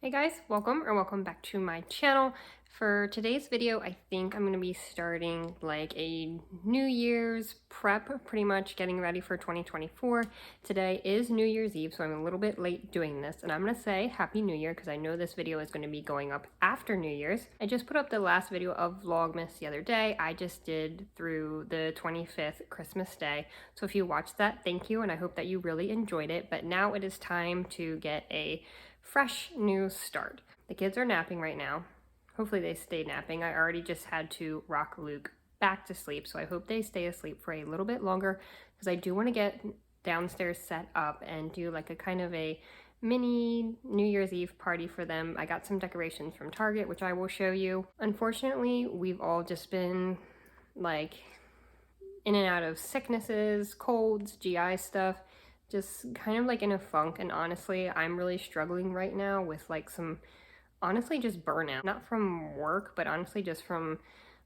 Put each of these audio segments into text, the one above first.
Hey guys, welcome back to my channel. For today's video, I think I'm going to be starting like a New Year's prep, pretty much getting ready for 2024. Today is New Year's Eve, so I'm a little bit late doing this, and I'm going to say Happy New Year because I know this video is going to be going up after New Year's. I just put up the last video of Vlogmas the other day. I just did through the 25th Christmas Day, so if you watched that, thank you, and I hope that you really enjoyed it. But now it is time to get a fresh new start. The kids are napping right now. Hopefully they stay napping. I already just had to rock Luke back to sleep, so I hope they stay asleep for a little bit longer because I do want to get downstairs set up and do like a kind of a mini New Year's Eve party for them. I got some decorations from Target, which I will show you. Unfortunately, we've all just been like in and out of sicknesses, colds, GI stuff, just kind of like in a funk. And honestly, I'm really struggling right now with like some, honestly, just burnout. Not from work, but honestly just from,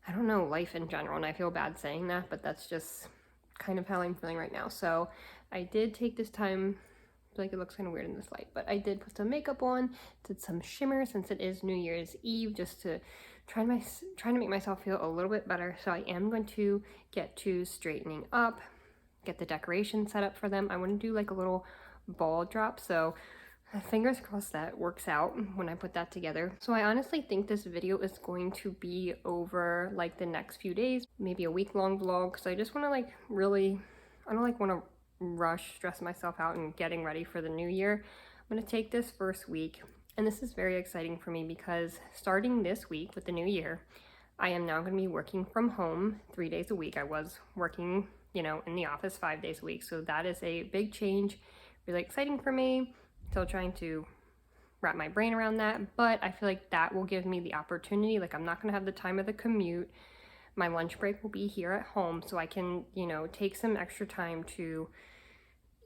I don't know, life in general. And I feel bad saying that, but that's just kind of how I'm feeling right now. So I did take this time, I feel like it looks kind of weird in this light, but I did put some makeup on, did some shimmer since it is New Year's Eve, just to trying to make myself feel a little bit better. So I am going to get to straightening up, get the decoration set up for them. I want to do like a little ball drop, so fingers crossed that works out when I put that together. So I honestly think this video is going to be over like the next few days, maybe a week-long vlog, because I just want to like really, I don't like want to rush, stress myself out and getting ready for the new year. I'm going to take this first week, and this is very exciting for me because starting this week with the new year, I am now going to be working from home 3 days a week. I was working, you know, in the office 5 days a week. So that is a big change, really exciting for me. Still trying to wrap my brain around that, but I feel like that will give me the opportunity. Like, I'm not gonna have the time of the commute. My lunch break will be here at home, so I can, you know, take some extra time to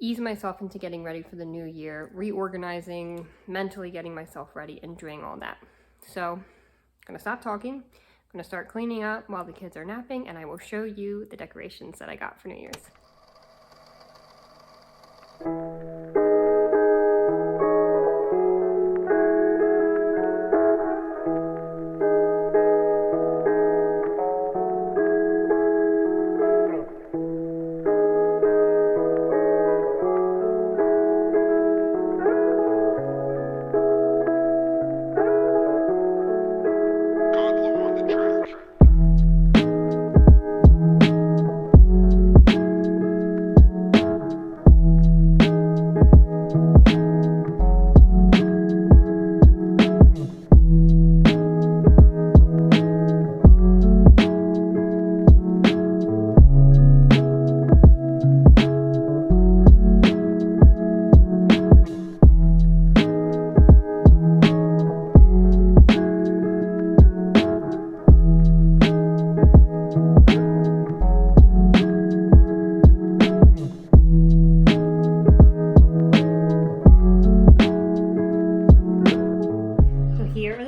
ease myself into getting ready for the new year, reorganizing, mentally getting myself ready and doing all that. So I'm gonna stop talking. I'm gonna start cleaning up while the kids are napping, and I will show you the decorations that I got for New Year's.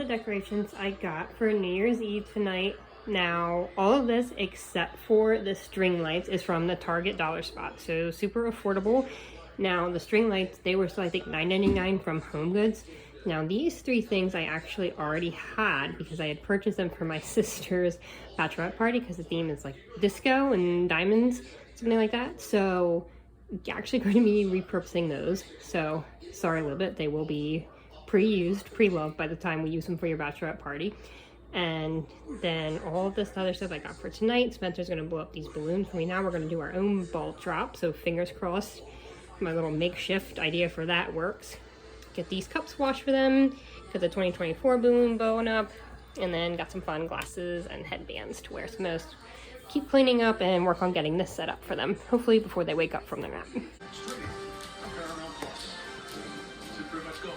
Decorations I got for New Year's Eve tonight. Now, all of this except for the string lights is from the Target dollar spot, so super affordable. Now, the string lights, they were still, I think, $9.99 from Home Goods. Now, these three things I actually already had because I had purchased them for my sister's bachelorette party because the theme is like disco and diamonds, something like that. So, actually going to be repurposing those. So, sorry a little bit, they will be pre-used, pre-loved by the time we use them for your bachelorette party. And then all of this other stuff I got for tonight. Spencer's gonna blow up these balloons for me. Now we're gonna do our own ball drop, so fingers crossed my little makeshift idea for that works. Get these cups washed for them, get the 2024 balloon blowing up, and then got some fun glasses and headbands to wear. So I'm gonna keep cleaning up and work on getting this set up for them, hopefully before they wake up from their nap.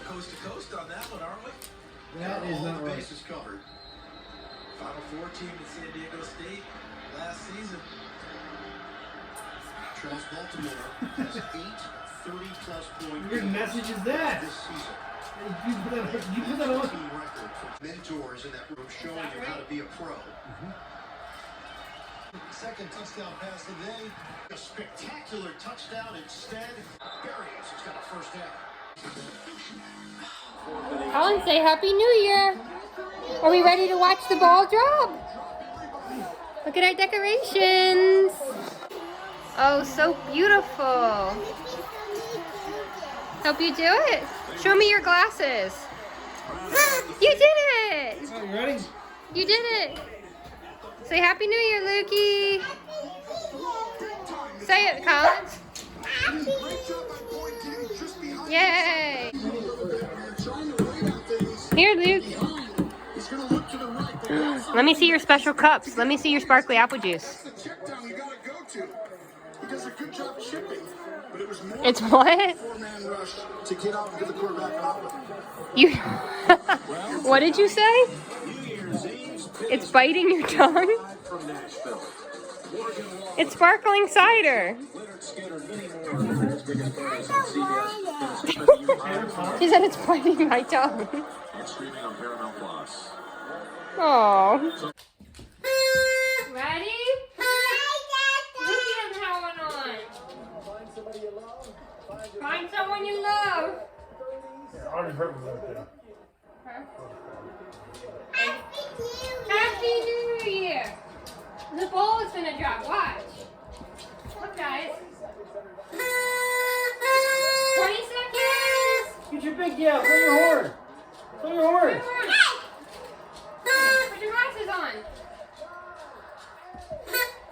Coast to coast on that one, aren't we? That is not right. Bases covered. Final Four team in San Diego State last season. Trans Baltimore has 8 30-plus point What message is that? this season. You put that on. Team record for mentors in that room showing you how to be a pro. Second touchdown pass of the day. A spectacular touchdown instead. Merriest has got a first down. Colin, say Happy New Year. Are we ready to watch the ball drop? Look at our decorations. Oh, so beautiful. Hope you do it. Show me your glasses. You did it. Oh, you ready? You did it. Say Happy New Year, Lukey. Say it, Colin. Yay. Here, Luke. Let me see your special cups. Let me see your sparkly apple juice. It's what? You. What did you say? It's biting your tongue? It's sparkling cider. She said it's biting my tongue. Oh. Ready? Lucy doesn't have one on. Find someone you love. I already heard me right there. Happy New Year! The ball is gonna drop. Watch. Look, guys. 20 seconds. Get your big yeah, blow your horn. Blow your horn. Put your glasses on.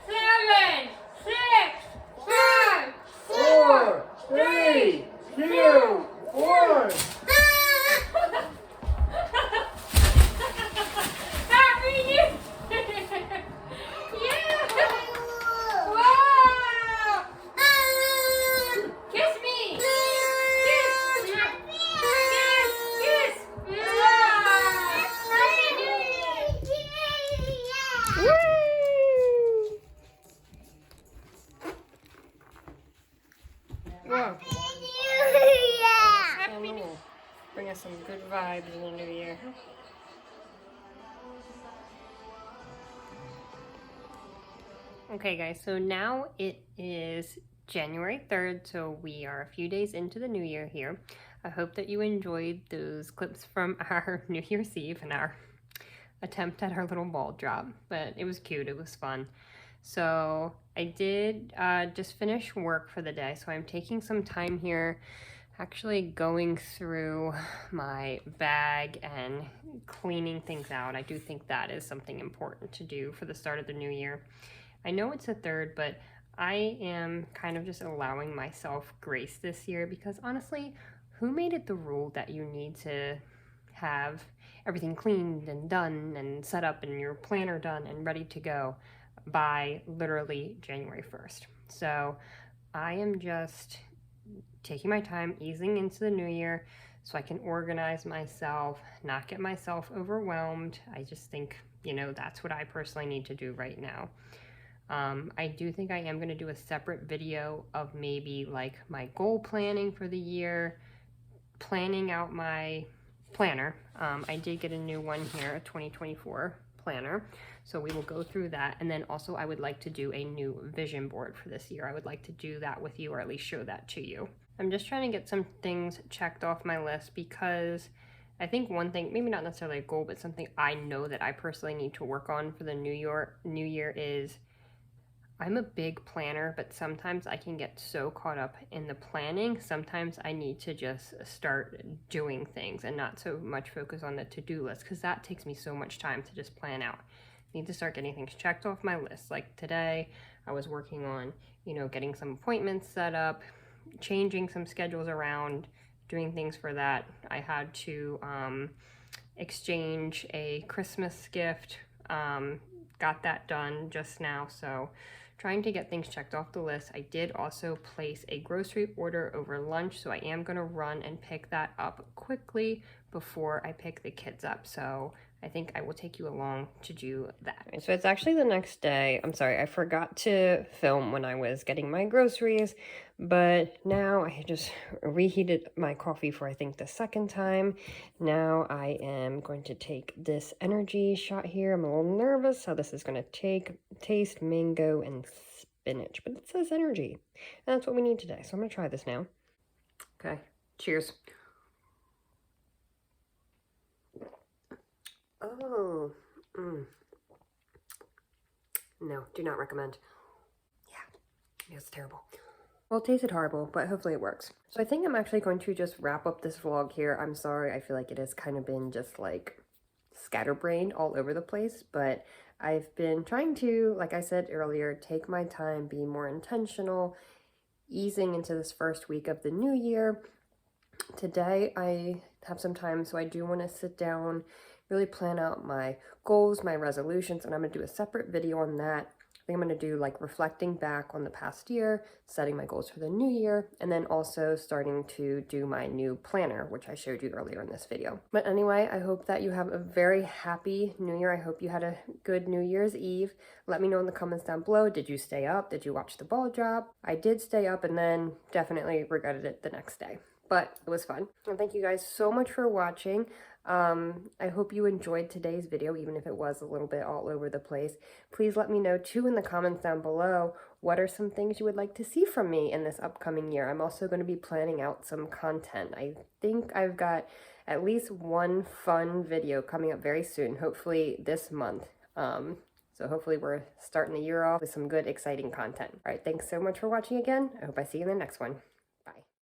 7, 6, 5, 4, 3, 2, 1. Happy New Year! Yeah! Wow! Kiss me! Kiss! Kiss! Kiss! Happy New Year! Woo! Whoa. Happy New Year! Bring us some good vibes in the new year. Okay guys, so now it is January 3rd, so we are a few days into the new year here. I hope that you enjoyed those clips from our New Year's Eve and our attempt at our little ball drop, but it was cute, it was fun. So I did just finish work for the day, so I'm taking some time here actually going through my bag and cleaning things out. I do think that is something important to do for the start of the new year. I know it's the 3rd, but I am kind of just allowing myself grace this year because honestly, who made it the rule that you need to have everything cleaned and done and set up and your planner done and ready to go by literally January 1st? So I am just taking my time, easing into the new year so I can organize myself, not get myself overwhelmed. I just think, you know, that's what I personally need to do right now. I do think I am going to do a separate video of maybe like my goal planning for the year, planning out my planner. I did get a new one here, a 2024 planner. So we will go through that. And then also I would like to do a new vision board for this year. I would like to do that with you, or at least show that to you. I'm just trying to get some things checked off my list because I think one thing, maybe not necessarily a goal, but something I know that I personally need to work on for the new year is I'm a big planner, but sometimes I can get so caught up in the planning. Sometimes I need to just start doing things and not so much focus on the to-do list because that takes me so much time to just plan out. I need to start getting things checked off my list. Like today, I was working on, you know, getting some appointments set up, changing some schedules around, doing things for that. I had to exchange a Christmas gift, got that done just now, so trying to get things checked off the list. I did also place a grocery order over lunch, so I am going to run and pick that up quickly before I pick the kids up. So I think I will take you along to do that. So it's actually the next day. I'm sorry, I forgot to film when I was getting my groceries, but now I just reheated my coffee for I think the 2nd time. Now I am going to take this energy shot here. I'm a little nervous how this is going to taste mango and spinach, but it says energy, and that's what we need today. So I'm going to try this now. Okay, Cheers. Oh, no, do not recommend. Yeah, it's terrible. Well, it tasted horrible, but hopefully it works. So I think I'm actually going to just wrap up this vlog here. I'm sorry, I feel like it has kind of been just like scatterbrained all over the place, but I've been trying to, like I said earlier, take my time, be more intentional, easing into this first week of the new year. Today I have some time, so I do want to sit down, really plan out my goals, my resolutions, and I'm going to do a separate video on that. I think I'm going to do like reflecting back on the past year, setting my goals for the new year, and then also starting to do my new planner, which I showed you earlier in this video. But anyway, I hope that you have a very happy new year. I hope you had a good New Year's Eve. Let me know in the comments down below. Did you stay up? Did you watch the ball drop? I did stay up and then definitely regretted it the next day. But it was fun. And thank you guys so much for watching. I hope you enjoyed today's video, even if it was a little bit all over the place. Please let me know too in the comments down below, what are some things you would like to see from me in this upcoming year. I'm also going to be planning out some content. I think I've got at least one fun video coming up very soon, hopefully this month. So hopefully we're starting the year off with some good, exciting content. All right, thanks so much for watching again. I hope I see you in the next one.